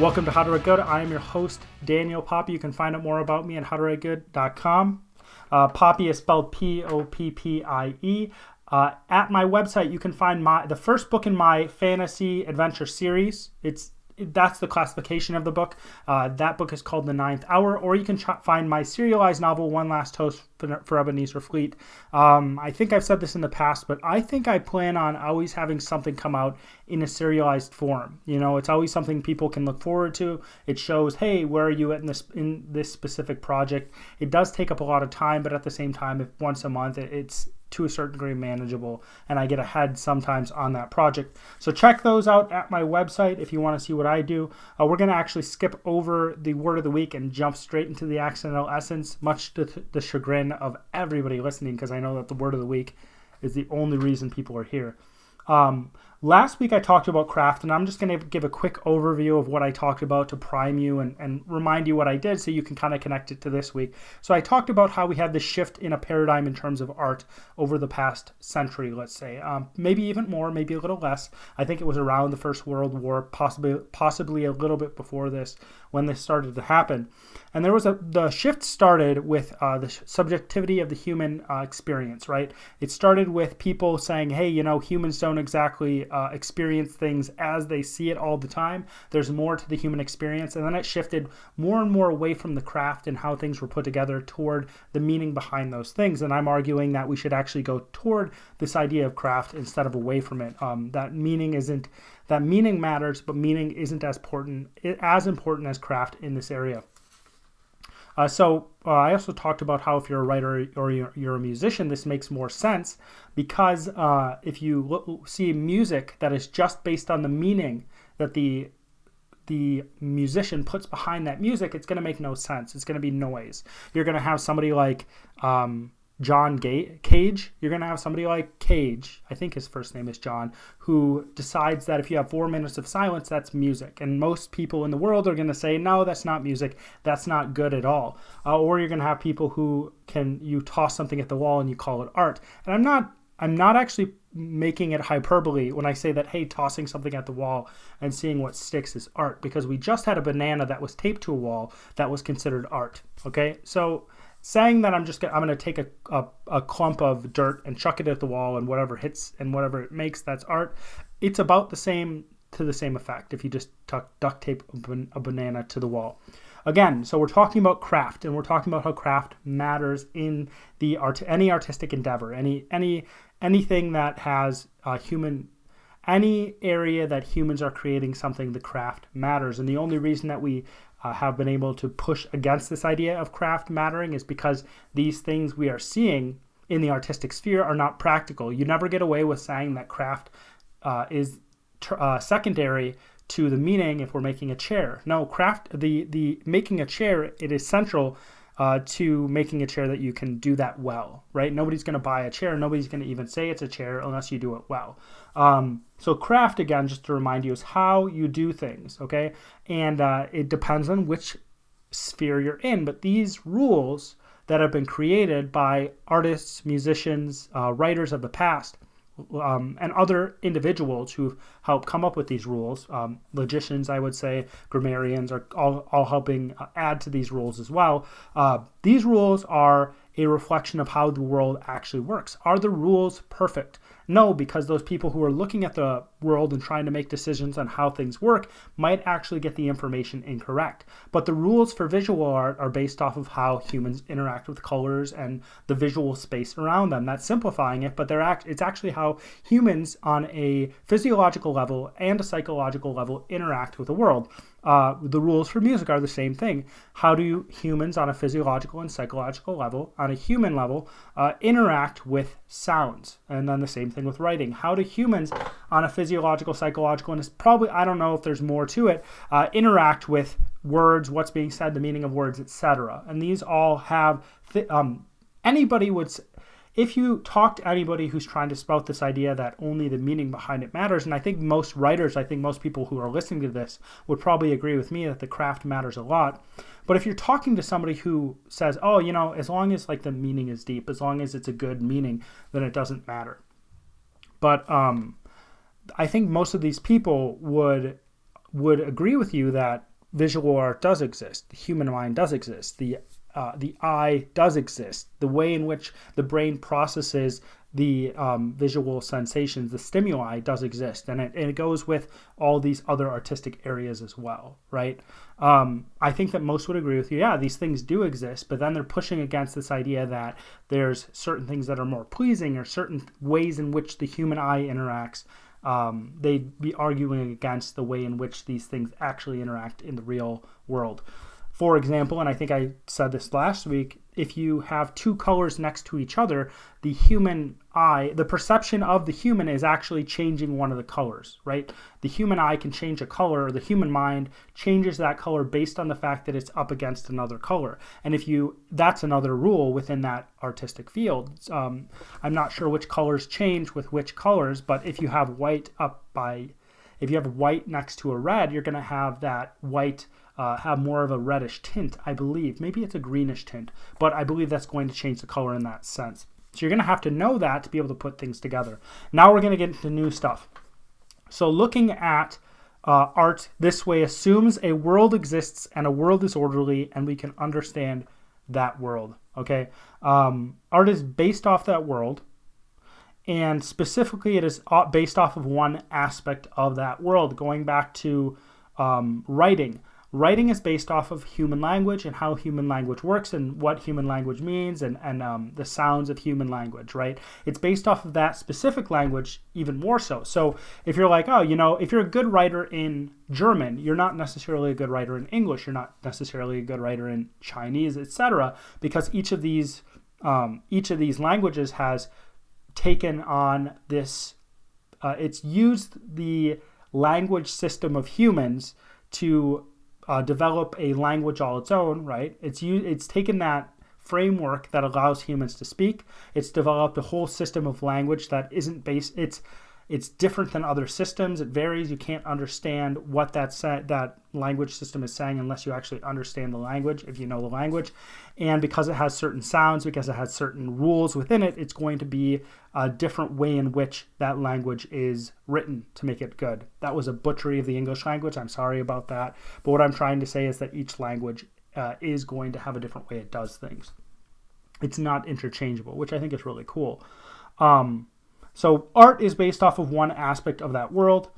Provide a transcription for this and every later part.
Welcome to How to Write Good. I am your host, Daniel Poppy. You can find out more about me at howtowritegood.com. Poppy is spelled Poppie. At my website, you can find the first book in my fantasy adventure series. That's the classification of the book. That book is called The Ninth Hour, or you can find my serialized novel, One Last Toast for Ebenezer Fleet. I think I've said this in the past, but I think I plan on always having something come out in a serialized form. You know, it's always something people can look forward to. It shows, hey, where are you at in this specific project? It does take up a lot of time, but at the same time, if once a month, it's to a certain degree manageable, and I get ahead sometimes on that project. So check those out at my website if you want to see what I do. We're going to actually skip over the word of the week and jump straight into the accidental essence, much to the chagrin of everybody listening, because I know that the word of the week is the only reason people are here. Last week I talked about craft, and I'm just going to give a quick overview of what I talked about to prime you and remind you what I did so you can kind of connect it to this week. So I talked about how we had this shift in a paradigm in terms of art over the past century, let's say. Maybe even more, maybe a little less. I think it was around the First World War, possibly a little bit before this, when this started to happen. And the shift started with the subjectivity of the human experience, right? It started with people saying, hey, humans don't exactly experience things as they see it all the time. There's more to the human experience. And then it shifted more and more away from the craft and how things were put together toward the meaning behind those things. And I'm arguing that we should actually go toward this idea of craft instead of away from it. That meaning matters, but meaning isn't as important as craft in this area. So I also talked about how if you're a writer or you're a musician, this makes more sense because if you see music that is just based on the meaning that the musician puts behind that music, it's going to make no sense. It's going to be noise. You're going to have somebody like John Cage. You're going to have somebody like Cage, I think his first name is John, who decides that if you have 4 minutes of silence, that's music. And most people in the world are going to say, no, that's not music. That's not good at all. Or you're going to have people who you toss something at the wall and you call it art. And I'm not actually making it hyperbole when I say that, hey, tossing something at the wall and seeing what sticks is art, because we just had a banana that was taped to a wall that was considered art. Okay, so saying that I'm going to take a clump of dirt and chuck it at the wall and whatever hits and whatever it makes, that's art. It's about the same effect if you just duct tape a banana to the wall. Again, so we're talking about craft, and we're talking about how craft matters in any artistic endeavor, anything that has any area that humans are creating something, the craft matters. And the only reason that we have been able to push against this idea of craft mattering is because these things we are seeing in the artistic sphere are not practical. You never get away with saying that craft is secondary to the meaning if we're making a chair. No, craft, the making a chair, it is central to making a chair that you can do that well, right? Nobody's going to buy a chair. Nobody's going to even say it's a chair unless you do it well. So craft, again, just to remind you, is how you do things, okay? And it depends on which sphere you're in. But these rules that have been created by artists, musicians, writers of the past, and other individuals who've helped come up with these rules, logicians, I would say, grammarians are all helping add to these rules as well. These rules are a reflection of how the world actually works. Are the rules perfect? No, because those people who are looking at the world and trying to make decisions on how things work might actually get the information incorrect. But the rules for visual art are based off of how humans interact with colors and the visual space around them. That's simplifying it, but it's actually how humans on a physiological level and a psychological level interact with the world. The rules for music are the same thing. How do humans on a physiological and psychological level, on a human level, interact with sounds? And then the same thing with writing. How do humans on a physiological, psychological, and it's probably, I don't know if there's more to it, interact with words, what's being said, the meaning of words, etc. And these all have, anybody would if you talk to anybody who's trying to spout this idea that only the meaning behind it matters, and I think most writers, I think most people who are listening to this would probably agree with me that the craft matters a lot. But if you're talking to somebody who says, oh, as long as like the meaning is deep, as long as it's a good meaning, then it doesn't matter. But I think most of these people would would agree with you that visual art does exist. The human mind does exist. The eye does exist. The way in which the brain processes the visual sensations, the stimuli, does exist, and it goes with all these other artistic areas as well, right? I think that most would agree with you. Yeah, these things do exist, but then they're pushing against this idea that there's certain things that are more pleasing or certain ways in which the human eye interacts. They'd be arguing against the way in which these things actually interact in the real world. For example, and I think I said this last week, if you have two colors next to each other, the human eye, the perception of the human is actually changing one of the colors, right? The human eye can change a color, or the human mind changes that color based on the fact that it's up against another color. And that's another rule within that artistic field. I'm not sure which colors change with which colors, but if you have white next to a red, you're going to have that white have more of a reddish tint, I believe. Maybe it's a greenish tint, but I believe that's going to change the color in that sense. So you're going to have to know that to be able to put things together. Now we're going to get into new stuff. So looking at art this way assumes a world exists and a world is orderly, and we can understand that world. Okay, art is based off that world, and specifically it is based off of one aspect of that world. Going back to writing. Writing is based off of human language and how human language works and what human language means and the sounds of human language, right? It's based off of that specific language even more so. So if you're like, if you're a good writer in German, you're not necessarily a good writer in English, you're not necessarily a good writer in Chinese, etc., because each of these languages has taken on this, it's used the language system of humans to develop a language all its own, right? It's taken that framework that allows humans to speak. It's developed a whole system of language that isn't based. It's different than other systems. It varies. You can't understand what that language system is saying unless you actually understand the language, if you know the language. And because it has certain sounds, because it has certain rules within it, it's going to be a different way in which that language is written to make it good. That was a butchery of the English language. I'm sorry about that. But what I'm trying to say is that each language is going to have a different way it does things. It's not interchangeable, which I think is really cool. So art is based off of one aspect of that world,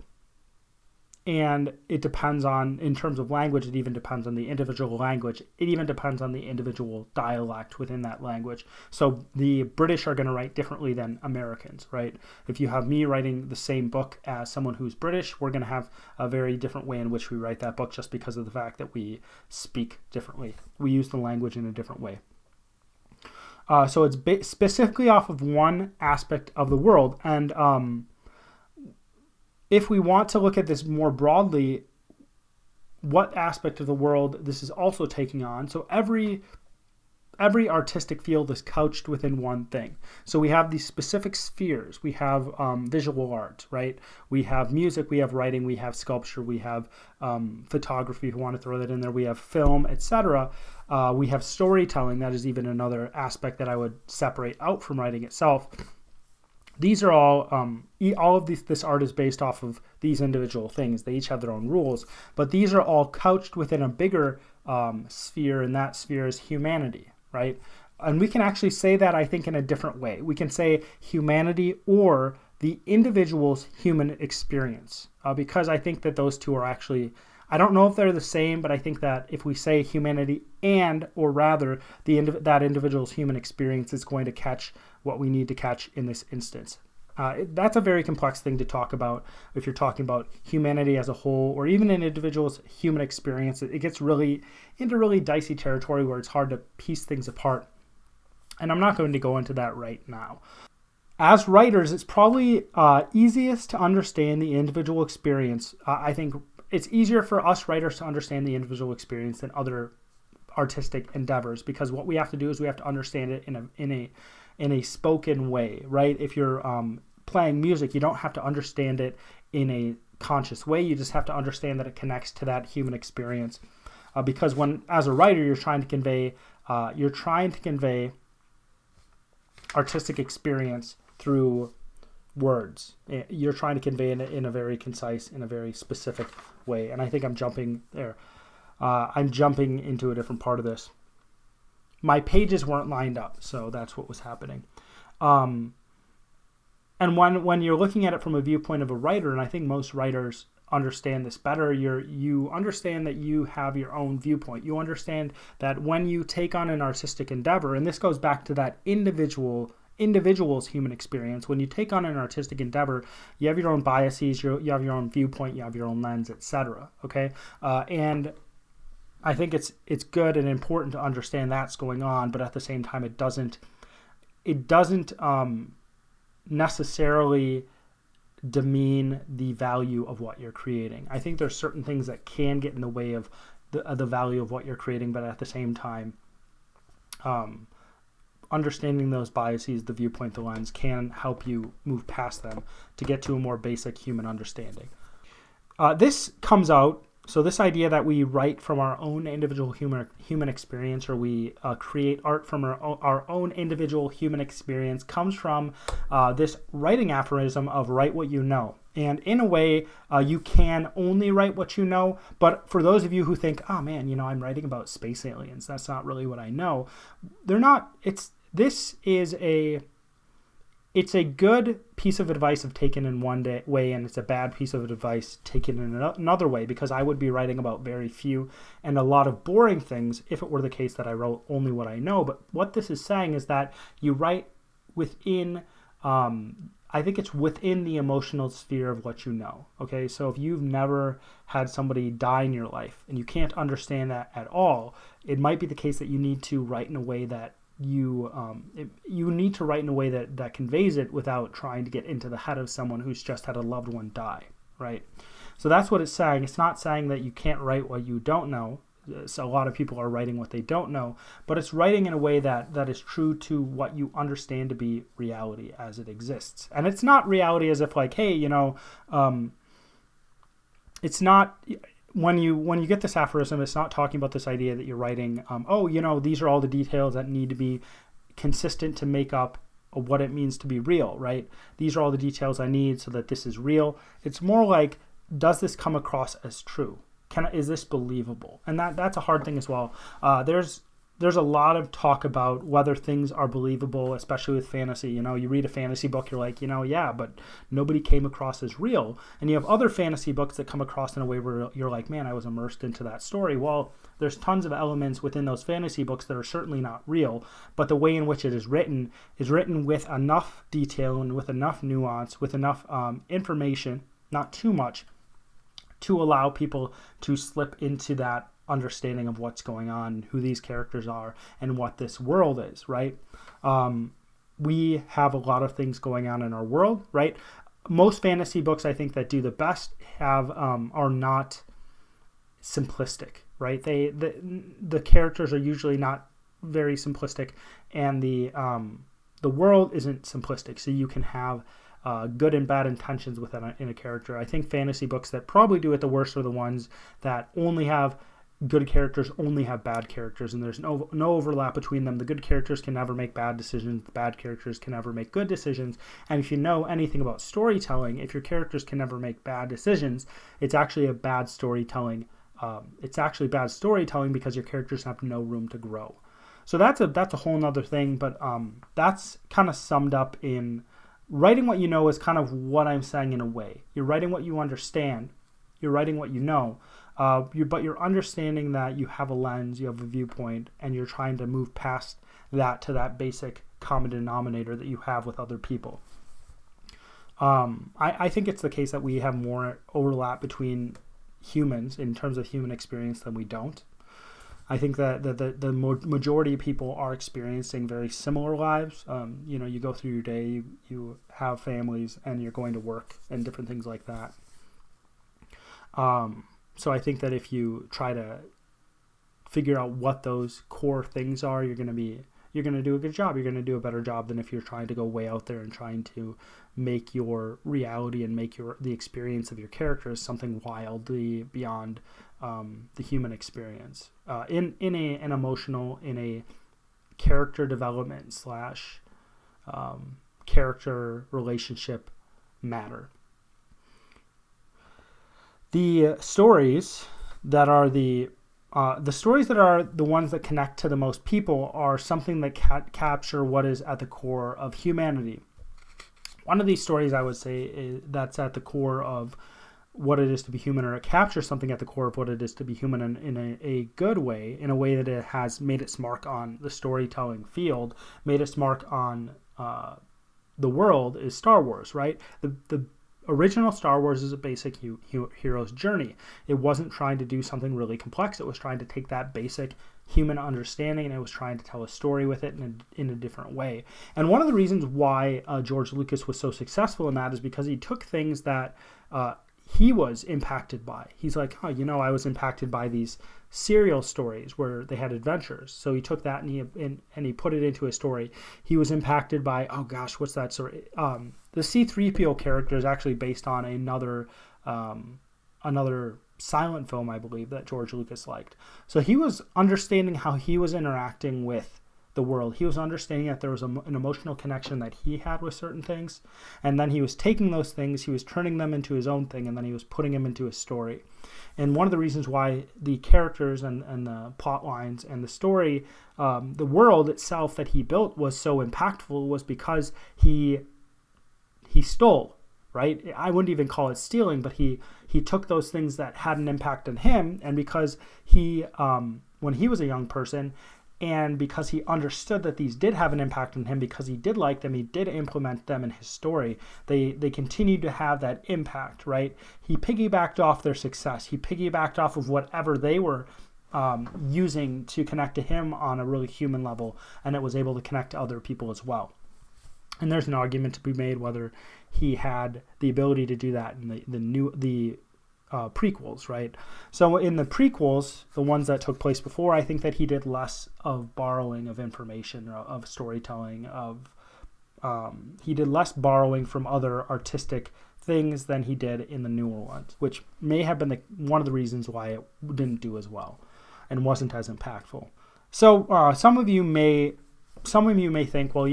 and it depends on, in terms of language, it even depends on the individual language. It even depends on the individual dialect within that language. So the British are going to write differently than Americans, right? If you have me writing the same book as someone who's British, we're going to have a very different way in which we write that book just because of the fact that we speak differently. We use the language in a different way. So it's specifically off of one aspect of the world. And if we want to look at this more broadly, what aspect of the world this is also taking on. So every artistic field is couched within one thing. So we have these specific spheres. We have visual art, right? We have music, we have writing, we have sculpture, we have photography, if you want to throw that in there. We have film, etc. We have storytelling. That is even another aspect that I would separate out from writing itself. These are all of this art is based off of these individual things. They each have their own rules, but these are all couched within a bigger sphere, and that sphere is humanity, right? And we can actually say that, I think, in a different way. We can say humanity or the individual's human experience, because I think that those two are actually, I don't know if they're the same, but I think that if we say humanity or rather that individual's human experience is going to catch what we need to catch in this instance. That's a very complex thing to talk about if you're talking about humanity as a whole, or even an individual's human experience. It gets really into really dicey territory where it's hard to piece things apart. And I'm not going to go into that right now. As writers, it's probably easiest to understand the individual experience. I think it's easier for us writers to understand the individual experience than other artistic endeavors, because what we have to do is we have to understand it in a spoken way, right? If you're playing music, you don't have to understand it in a conscious way. You just have to understand that it connects to that human experience, because as a writer, you're trying to convey artistic experience through words. You're trying to convey it in a very concise, in a very specific way. And I think I'm jumping there. I'm jumping into a different part of this. My pages weren't lined up, so that's what was happening. And when you're looking at it from a viewpoint of a writer, and I think most writers understand this better, you understand that you have your own viewpoint. You understand that when you take on an artistic endeavor, and this goes back to that individual's human experience, when you take on an artistic endeavor, you have your own biases, you have your own viewpoint, you have your own lens, etc. Okay, and I think it's good and important to understand that's going on, but at the same time, it doesn't necessarily demean the value of what you're creating. I think there's certain things that can get in the way of the value of what you're creating, but at the same time, understanding those biases, the viewpoint, the lens, can help you move past them to get to a more basic human understanding. This comes out, so this idea that we write from our own individual human experience, or we create art from our own individual human experience, comes from this writing aphorism of write what you know. And in a way, you can only write what you know. But for those of you who think, oh man, I'm writing about space aliens, that's not really what I know. They're not. It's a good piece of advice if taken in one way, and it's a bad piece of advice taken in another way, because I would be writing about very few and a lot of boring things if it were the case that I wrote only what I know. But what this is saying is that you write within, I think it's within the emotional sphere of what you know. Okay, so if you've never had somebody die in your life and you can't understand that at all, it might be the case that you need to write in a way that you need to write in a way that conveys it without trying to get into the head of someone who's just had a loved one die, right? So that's what it's saying. It's not saying that you can't write what you don't know. So a lot of people are writing what they don't know, but it's writing in a way that is true to what you understand to be reality as it exists. And it's not reality as if like, hey, it's not... When you get this aphorism, it's not talking about this idea that you're writing, these are all the details that need to be consistent to make up what it means to be real, right? These are all the details I need so that this is real. It's more like, does this come across as true? Is this believable? And that's a hard thing as well. There's a lot of talk about whether things are believable, especially with fantasy. You read a fantasy book, you're like, yeah, but nobody came across as real. And you have other fantasy books that come across in a way where you're like, man, I was immersed into that story. Well, there's tons of elements within those fantasy books that are certainly not real, but the way in which it is written with enough detail and with enough nuance, with enough information, not too much, to allow people to slip into that understanding of what's going on, who these characters are, and what this world is, right? We have a lot of things going on in our world, right? Most fantasy books, I think, that do the best are not simplistic, right? The characters are usually not very simplistic, and the world isn't simplistic, so you can have good and bad intentions in a character. I think fantasy books that probably do it the worst are the ones that only have good characters, only have bad characters, and there's no overlap between them. The good characters can never make bad decisions. The bad characters can never make good decisions. And if you know anything about storytelling, if your characters can never make bad decisions, it's actually a bad storytelling. It's actually bad storytelling because your characters have no room to grow. So that's a whole nother thing, but that's kind of summed up in writing what you know is kind of what I'm saying in a way. You're writing what you understand. You're writing what you know. But you're understanding that you have a lens, you have a viewpoint, and you're trying to move past that to that basic common denominator that you have with other people. I think it's the case that we have more overlap between humans in terms of human experience than we don't. I think that the majority of people are experiencing very similar lives. You go through your day, you have families, and you're going to work and different things like that. So I think that if you try to figure out what those core things are, you're going to do a good job. You're going to do a better job than if you're trying to go way out there and trying to make your reality and make the experience of your characters something wildly beyond the human experience. In an emotional, in a character development / character relationship matter. The stories that are the ones that connect to the most people are something that capture what is at the core of humanity. One of these stories, I would say, that's at the core of what it is to be human, or it captures something at the core of what it is to be human in a good way, in a way that it has made its mark on the storytelling field, made its mark on the world, is Star Wars, right? The original Star Wars is a basic hero's journey. It wasn't trying to do something really complex. It was trying to take that basic human understanding, and it was trying to tell a story with it in a different way. And one of the reasons why George Lucas was so successful in that is because he took things that he was impacted by. He's like, oh, I was impacted by these serial stories where they had adventures. So he took that and he put it into a story. He was impacted by, oh gosh, what's that story? The C-3PO character is actually based on another silent film, I believe, that George Lucas liked. So he was understanding how he was interacting with the world. He was understanding that there was an emotional connection that he had with certain things, and then he was taking those things, he was turning them into his own thing, and then he was putting them into a story. And one of the reasons why the characters and the plot lines and the story, the world itself that he built was so impactful was because he stole, right? I wouldn't even call it stealing, but he took those things that had an impact on him, and because he, when he was a young person, and because he understood that these did have an impact on him, because he did like them, he did implement them in his story, they continued to have that impact, right? He piggybacked off their success. He piggybacked off of whatever they were using to connect to him on a really human level, and it was able to connect to other people as well. And there's an argument to be made whether he had the ability to do that in the prequels, right? So in the prequels, the ones that took place before, I think that he did less of borrowing of information, of storytelling, he did less borrowing from other artistic things than he did in the newer ones, which may have been one of the reasons why it didn't do as well and wasn't as impactful. So some of you may think, well,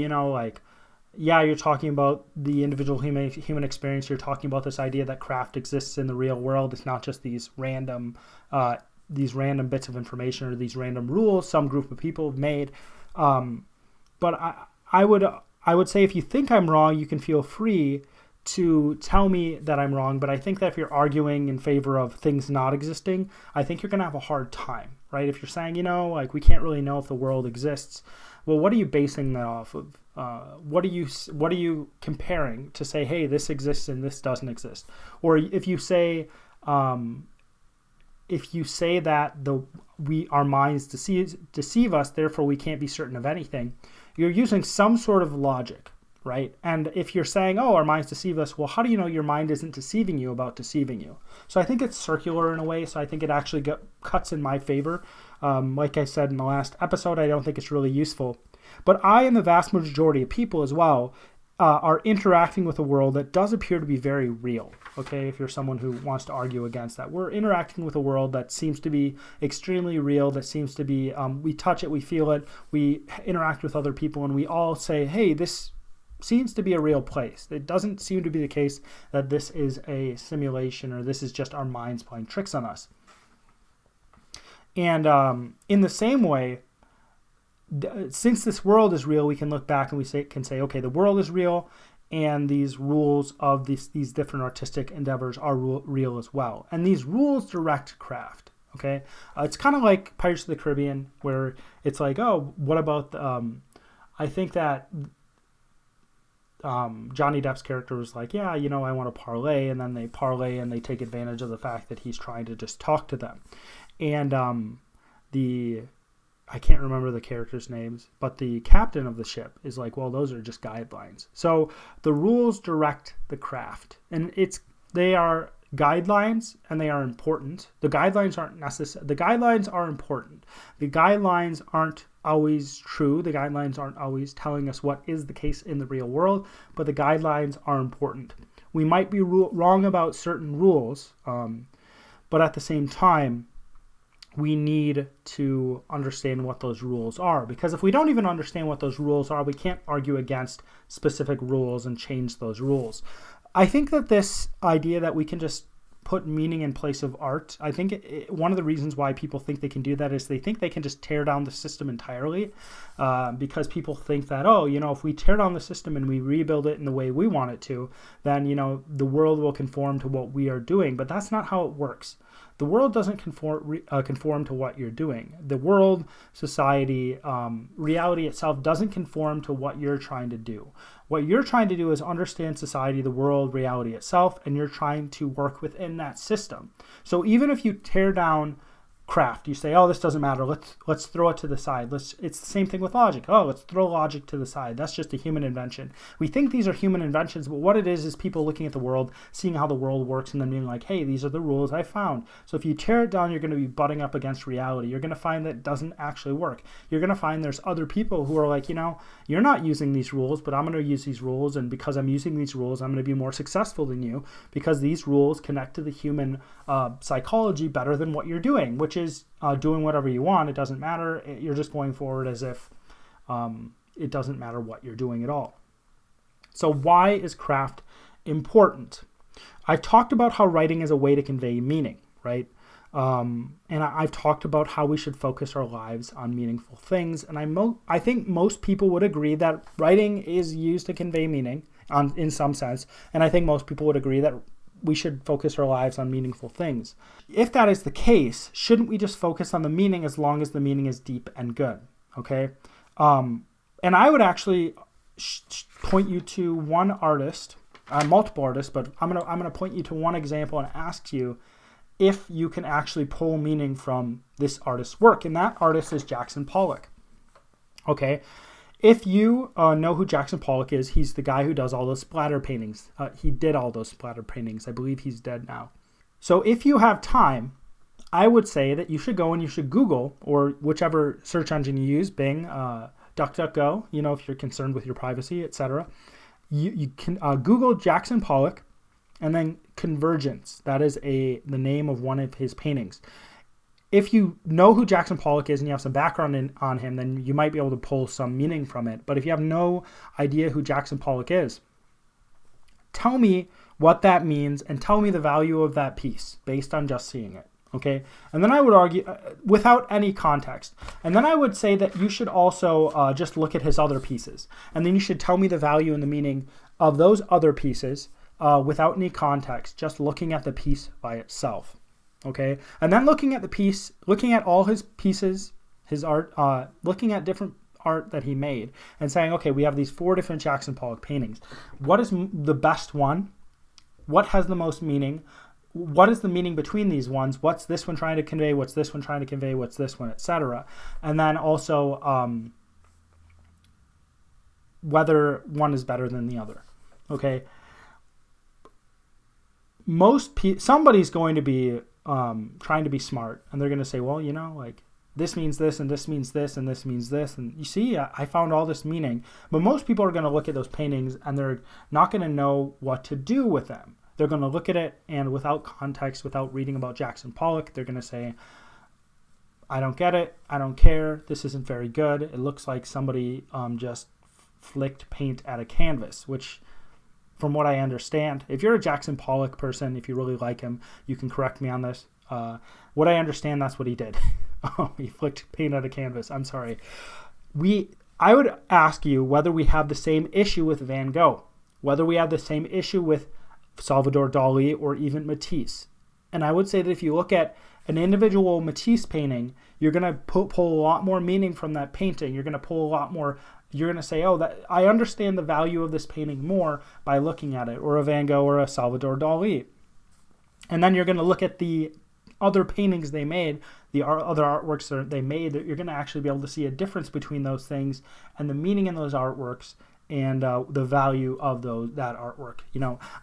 yeah, you're talking about the individual human experience. You're talking about this idea that craft exists in the real world. It's not just these random bits of information or these random rules some group of people have made. But I would say, if you think I'm wrong, you can feel free to tell me that I'm wrong. But I think that if you're arguing in favor of things not existing, I think you're going to have a hard time, right? If you're saying, we can't really know if the world exists. Well, what are you basing that off of? What are you comparing to say, hey, this exists and this doesn't exist? Or if you say that our minds deceive us, therefore we can't be certain of anything, you're using some sort of logic, right? And if you're saying, oh, our minds deceive us, well, how do you know your mind isn't deceiving you about deceiving you? So I think it's circular in a way. So I think it actually cuts in my favor. Like I said in the last episode, I don't think it's really useful. But I and the vast majority of people as well are interacting with a world that does appear to be very real. Okay, if you're someone who wants to argue against that, we're interacting with a world that seems to be extremely real, that seems to be, we touch it, we feel it, we interact with other people, and we all say, hey, this seems to be a real place. It doesn't seem to be the case that this is a simulation or this is just our minds playing tricks on us. And in the same way, since this world is real, we can look back and can say, okay, the world is real, and these rules of these different artistic endeavors are real as well. And these rules direct craft. Okay, it's kind of like Pirates of the Caribbean, where it's like, oh, what about I think that Johnny Depp's character was like, yeah, I want to parlay, and then they parlay and they take advantage of the fact that he's trying to just talk to them. And I can't remember the characters' names, but the captain of the ship is like, well, those are just guidelines. So the rules direct the craft, and they are guidelines, and they are important. The guidelines aren't necessary. The guidelines are important. The guidelines aren't always true. The guidelines aren't always telling us what is the case in the real world, but the guidelines are important. We might be wrong about certain rules, but at the same time, we need to understand what those rules are, because if we don't even understand what those rules are, we can't argue against specific rules and change those rules. I think that this idea that we can just put meaning in place of art, I think one of the reasons why people think they can do that is they think they can just tear down the system entirely, because people think that, oh, if we tear down the system and we rebuild it in the way we want it to, then, the world will conform to what we are doing. But that's not how it works. The world doesn't conform to what you're doing. The world, society, reality itself doesn't conform to what you're trying to do. What you're trying to do is understand society, the world, reality itself, and you're trying to work within that system. So even if you tear down craft, you say, oh, this doesn't matter, let's throw it to the side. It's the same thing with logic. Oh, let's throw logic to the side. That's just a human invention. We think these are human inventions, but what it is people looking at the world, seeing how the world works, and then being like, hey, these are the rules I found. So if you tear it down, you're going to be butting up against reality. You're going to find that it doesn't actually work. You're going to find there's other people who are like, you're not using these rules, but I'm going to use these rules, and because I'm using these rules, I'm going to be more successful than you, because these rules connect to the human psychology better than what you're doing, which is doing whatever you want. It doesn't matter. You're just going forward as if it doesn't matter what you're doing at all. So why is craft important? I've talked about how writing is a way to convey meaning, right? And I've talked about how we should focus our lives on meaningful things. And I think most people would agree that writing is used to convey meaning in some sense. And I think most people would agree that we should focus our lives on meaningful things. If that is the case, shouldn't we just focus on the meaning as long as the meaning is deep and good? Okay. And I would actually point you to one artist, multiple artists, but I'm gonna point you to one example and ask you if you can actually pull meaning from this artist's work. And that artist is Jackson Pollock. Okay. If you know who Jackson Pollock is, he's the guy who does all those splatter paintings. He did all those splatter paintings. I believe he's dead now. So if you have time, I would say that you should go and you should Google, or whichever search engine you use, Bing, DuckDuckGo, if you're concerned with your privacy, etc. You can Google Jackson Pollock and then Convergence. That is the name of one of his paintings. If you know who Jackson Pollock is and you have some background on him, then you might be able to pull some meaning from it. But if you have no idea who Jackson Pollock is, tell me what that means and tell me the value of that piece based on just seeing it. Okay? And then I would argue, without any context, and then I would say that you should also just look at his other pieces. And then you should tell me the value and the meaning of those other pieces without any context, just looking at the piece by itself. Okay, and then looking at the piece, looking at all his pieces, his art, looking at different art that he made and saying, okay, we have these 4 different Jackson Pollock paintings. What is the best one? What has the most meaning? What is the meaning between these ones? What's this one trying to convey? What's this one trying to convey? What's this one, etc. And then also whether one is better than the other. Okay. Somebody's going to be trying to be smart, and they're going to say, well, this means this, and this means this, and this means this, and you see, I found all this meaning. But most people are going to look at those paintings and they're not going to know what to do with them. They're going to look at it, and without context, without reading about Jackson Pollock, they're going to say, I don't get it, I don't care, this isn't very good, it looks like somebody just flicked paint at a canvas, which, from what I understand, if you're a Jackson Pollock person, if you really like him, you can correct me on this. What I understand, that's what he did. He flicked paint at a canvas. I'm sorry. I would ask you whether we have the same issue with Van Gogh, whether we have the same issue with Salvador Dali or even Matisse. And I would say that if you look at an individual Matisse painting, you're going to pull a lot more meaning from that painting. You're going to pull a lot more. You're going to say, oh, that I understand the value of this painting more by looking at it, or a Van Gogh or a Salvador Dali. And then you're going to look at the other paintings they made, the other artworks that they made, you're going to actually be able to see a difference between those things and the meaning in those artworks and the value of that artwork.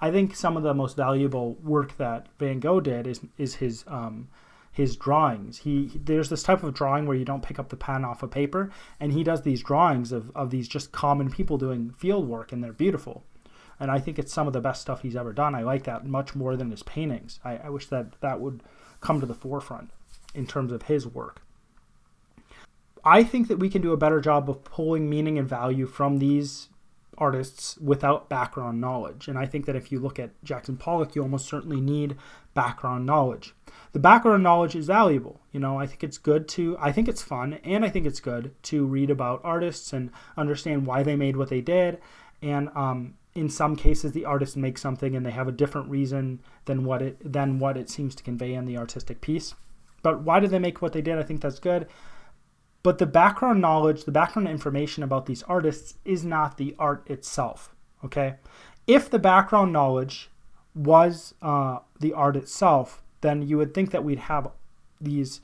I think some of the most valuable work that Van Gogh did is his drawings. There's this type of drawing where you don't pick up the pen off of paper, and he does these drawings of these just common people doing field work, and they're beautiful. And I think it's some of the best stuff he's ever done. I like that much more than his paintings. I wish that would come to the forefront in terms of his work. I think that we can do a better job of pulling meaning and value from these artists without background knowledge. And I think that if you look at Jackson Pollock, you almost certainly need background knowledge. The background knowledge is valuable. I think it's I think it's fun, and I think it's good to read about artists and understand why they made what they did. And in some cases, the artist makes something and they have a different reason than what it seems to convey in the artistic piece. But why did they make what they did? I think that's good. But the background knowledge, the background information about these artists is not the art itself, okay? If the background knowledge was the art itself, then you would think that we'd have these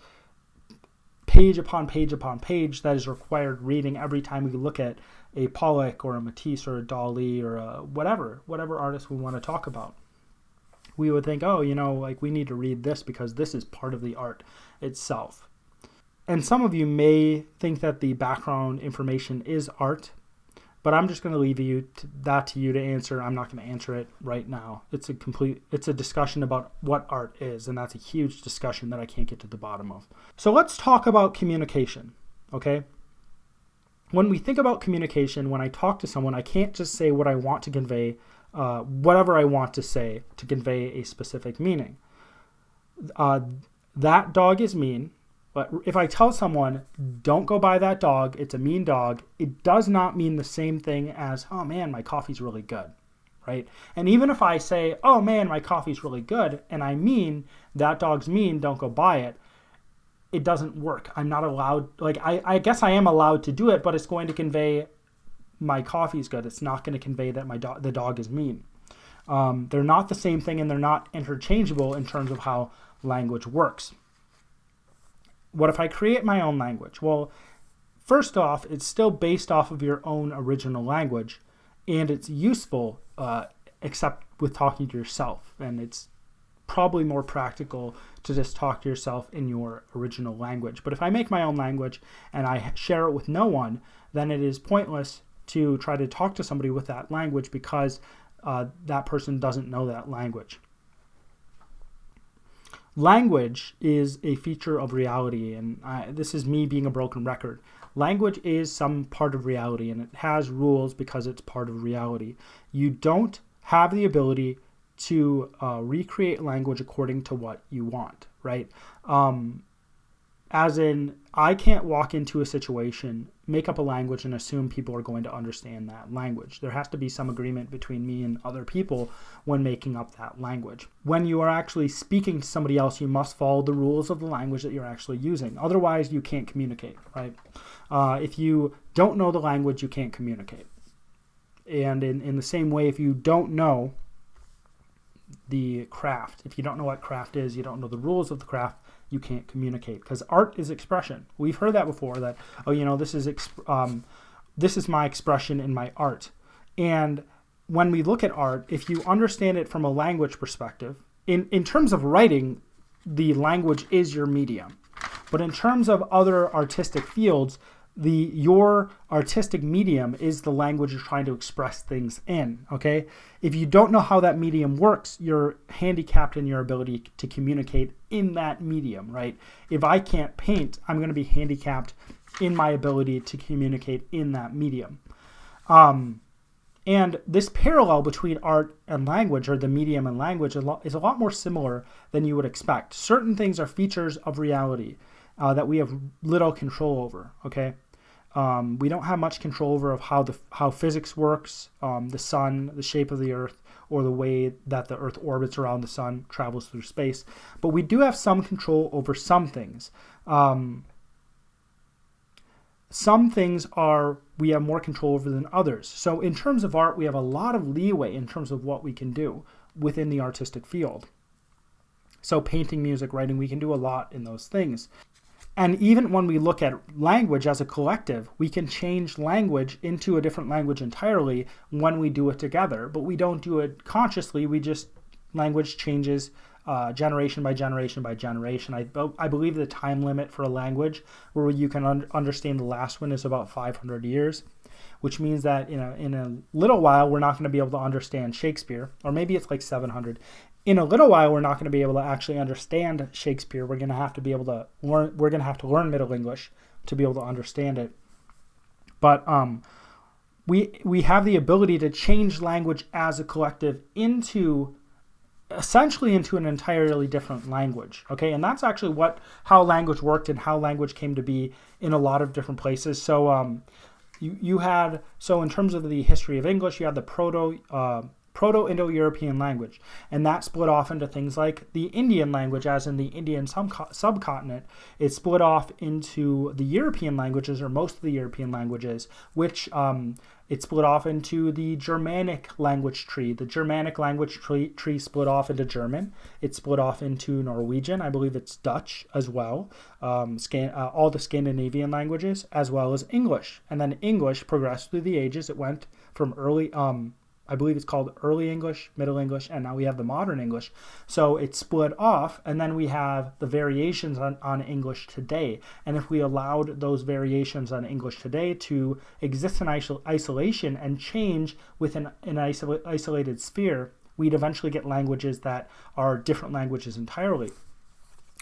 page upon page upon page that is required reading every time we look at a Pollock or a Matisse or a Dali or a whatever artist we want to talk about. We would think, we need to read this because this is part of the art itself. And some of you may think that the background information is art, but I'm just going to leave that to you to answer. I'm not going to answer it right now. It's a discussion about what art is, and that's a huge discussion that I can't get to the bottom of. So let's talk about communication, okay? When we think about communication, when I talk to someone, I can't just say what I want to convey, whatever I want to say to convey a specific meaning. That dog is mean. But if I tell someone, don't go buy that dog, it's a mean dog, it does not mean the same thing as, oh man, my coffee's really good, right? And even if I say, oh man, my coffee's really good, and I mean, that dog's mean, don't go buy it, it doesn't work. I'm not allowed, I guess I am allowed to do it, but it's going to convey my coffee's good. It's not going to convey that the dog is mean. They're not the same thing, and they're not interchangeable in terms of how language works. What if I create my own language? Well, first off, it's still based off of your own original language, and it's useful except with talking to yourself. And it's probably more practical to just talk to yourself in your original language. But if I make my own language and I share it with no one, then it is pointless to try to talk to somebody with that language because that person doesn't know that language. Language is a feature of reality, and this is me being a broken record. Language is some part of reality, and it has rules because it's part of reality. You don't have the ability to recreate language according to what you want, right? As in, I can't walk into a situation, make up a language, and assume people are going to understand that language. There has to be some agreement between me and other people when making up that language. When you are actually speaking to somebody else, you must follow the rules of the language that you're actually using. Otherwise, you can't communicate, right? If you don't know the language, you can't communicate. And in the same way, if you don't know the craft, if you don't know what craft is, you don't know the rules of the craft, you can't communicate, because art is expression. We've heard that before, that, this is my expression in my art. And when we look at art, if you understand it from a language perspective, in terms of writing, the language is your medium. But in terms of other artistic fields, your artistic medium is the language you're trying to express things in, okay? If you don't know how that medium works, you're handicapped in your ability to communicate in that medium, right? If I can't paint, I'm going to be handicapped in my ability to communicate in that medium. And this parallel between art and language, or the medium and language, is a lot more similar than you would expect. Certain things are features of reality that we have little control over, okay? We don't have much control over of how physics works, the sun, the shape of the earth, or the way that the earth orbits around the sun, travels through space. But we do have some control over some things. Some things we have more control over than others. So in terms of art, we have a lot of leeway in terms of what we can do within the artistic field. So painting, music, writing, we can do a lot in those things. And even when we look at language as a collective, we can change language into a different language entirely when we do it together. But we don't do it consciously. Language changes generation by generation by generation. I believe the time limit for a language where you can understand the last one is about 500 years, which means that in a little while, we're not going to be able to understand Shakespeare, or maybe it's like 700. In a little while, we're not going to be able to actually understand Shakespeare. We're going to have to learn Middle English to be able to understand it. But we have the ability to change language as a collective essentially into an entirely different language. Okay, and that's actually how language worked and how language came to be in a lot of different places. So so in terms of the history of English, you had the Proto-Indo-European language, and that split off into things like the Indian language, as in the Indian subcontinent. It split off into the European languages, or most of the European languages, which it split off into the Germanic language tree. The Germanic language tree split off into German. It split off into Norwegian. I believe it's Dutch as well. All the Scandinavian languages, as well as English. And then English progressed through the ages. It went from I believe it's called Early English, Middle English, and now we have the Modern English. So it split off, and then we have the variations on English today. And if we allowed those variations on English today to exist in isolation and change within an isolated sphere, we'd eventually get languages that are different languages entirely.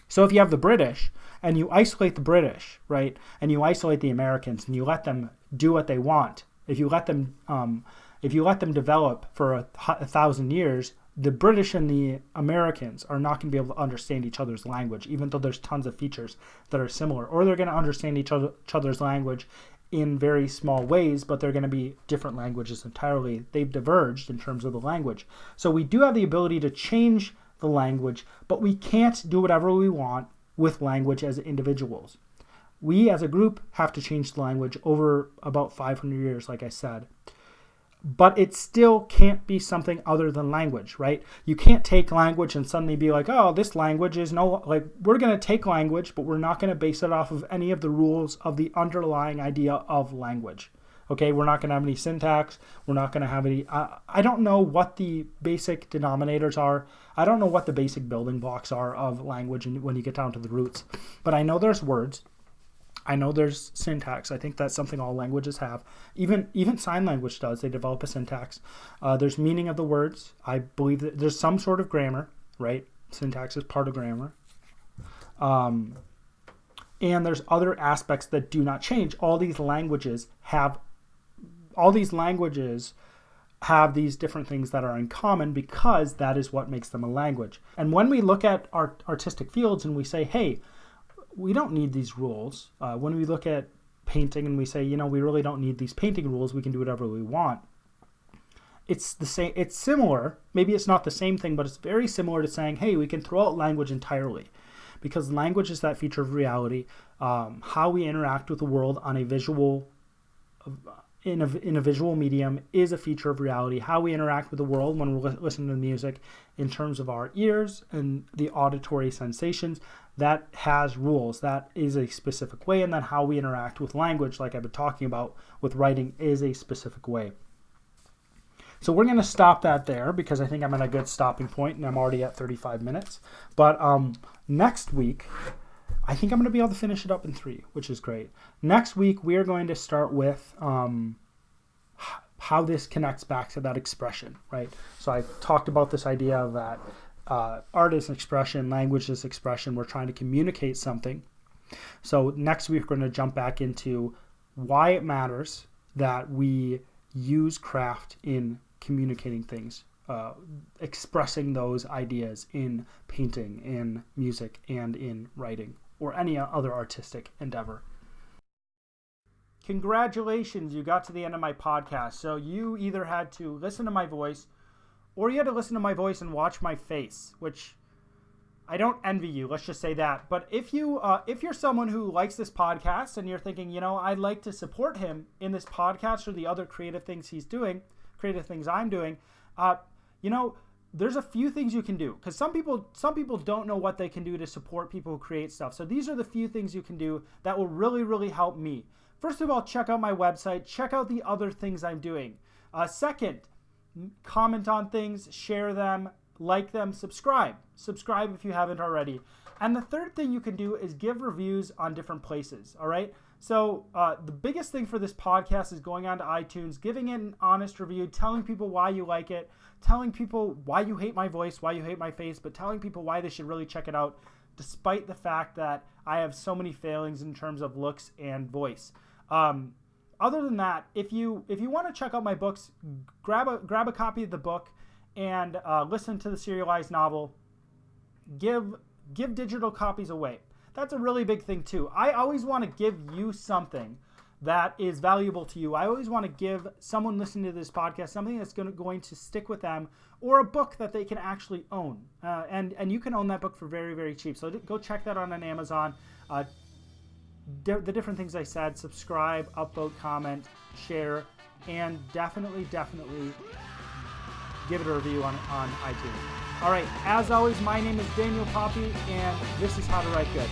So if you have the British, and you isolate the British, right, and you isolate the Americans, and you let them do what they want, if you let them develop for 1,000 years, the British and the Americans are not going to be able to understand each other's language, even though there's tons of features that are similar. Or they're going to understand each other's language in very small ways, but they're going to be different languages entirely. They've diverged in terms of the language. So we do have the ability to change the language, but we can't do whatever we want with language as individuals. We as a group have to change the language over about 500 years, like I said. But it still can't be something other than language, right? You can't take language and suddenly be like, oh, this language is we're going to take language, but we're not going to base it off of any of the rules of the underlying idea of language. Okay, we're not going to have any syntax. We're not going to have any, I don't know what the basic denominators are. I don't know what the basic building blocks are of language when you get down to the roots. But I know there's words. I know there's syntax. I think that's something all languages have. Even sign language does. They develop a syntax. There's meaning of the words. I believe that there's some sort of grammar, right? Syntax is part of grammar. And there's other aspects that do not change. All these languages have these different things that are in common because that is what makes them a language. And when we look at our artistic fields and we say, hey, we don't need these rules. When we look at painting and we say, we really don't need these painting rules, we can do whatever we want. It's the same. It's similar. Maybe it's not the same thing, but it's very similar to saying, hey, we can throw out language entirely, because language is that feature of reality. How we interact with the world on a visual, in a visual medium is a feature of reality. How we interact with the world when we're listening to music in terms of our ears and the auditory sensations, that has rules. That is a specific way. And then how we interact with language, like I've been talking about with writing, is a specific way. So we're going to stop that there because I think I'm at a good stopping point and I'm already at 35 minutes. But next week, I think I'm going to be able to finish it up in 3, which is great. Next week, we are going to start with how this connects back to that expression, right? So I talked about this idea of that art is expression, language is expression. We're trying to communicate something. So next week, we're going to jump back into why it matters that we use craft in communicating things, expressing those ideas in painting, in music, and in writing, or any other artistic endeavor. Congratulations, you got to the end of my podcast. So you either had to listen to my voice or you had to listen to my voice and watch my face, which I don't envy you. Let's just say that. But if you're someone who likes this podcast and you're thinking, I'd like to support him in this podcast or the other creative things he's doing, creative things I'm doing, there's a few things you can do, because some people don't know what they can do to support people who create stuff. So these are the few things you can do that will really, really help me. First of all, check out my website. Check out the other things I'm doing. Second, comment on things, share them, like them, subscribe. Subscribe if you haven't already. And the third thing you can do is give reviews on different places, all right? So the biggest thing for this podcast is going on to iTunes, giving it an honest review, telling people why you like it, telling people why you hate my voice, why you hate my face, but telling people why they should really check it out, despite the fact that I have so many failings in terms of looks and voice. other than that, if you want to check out my books, grab a copy of the book and listen to the serialized novel. Give digital copies away. That's a really big thing too. I always want to give you something that is valuable to you. I always want to give someone listening to this podcast something that's going to stick with them, or a book that they can actually own. And you can own that book for very, very cheap. So go check that out on Amazon. The different things I said: subscribe, upvote, comment, share, and definitely give it a review on iTunes. All right, as always, my name is Daniel Poppy, and this is How to Write Good.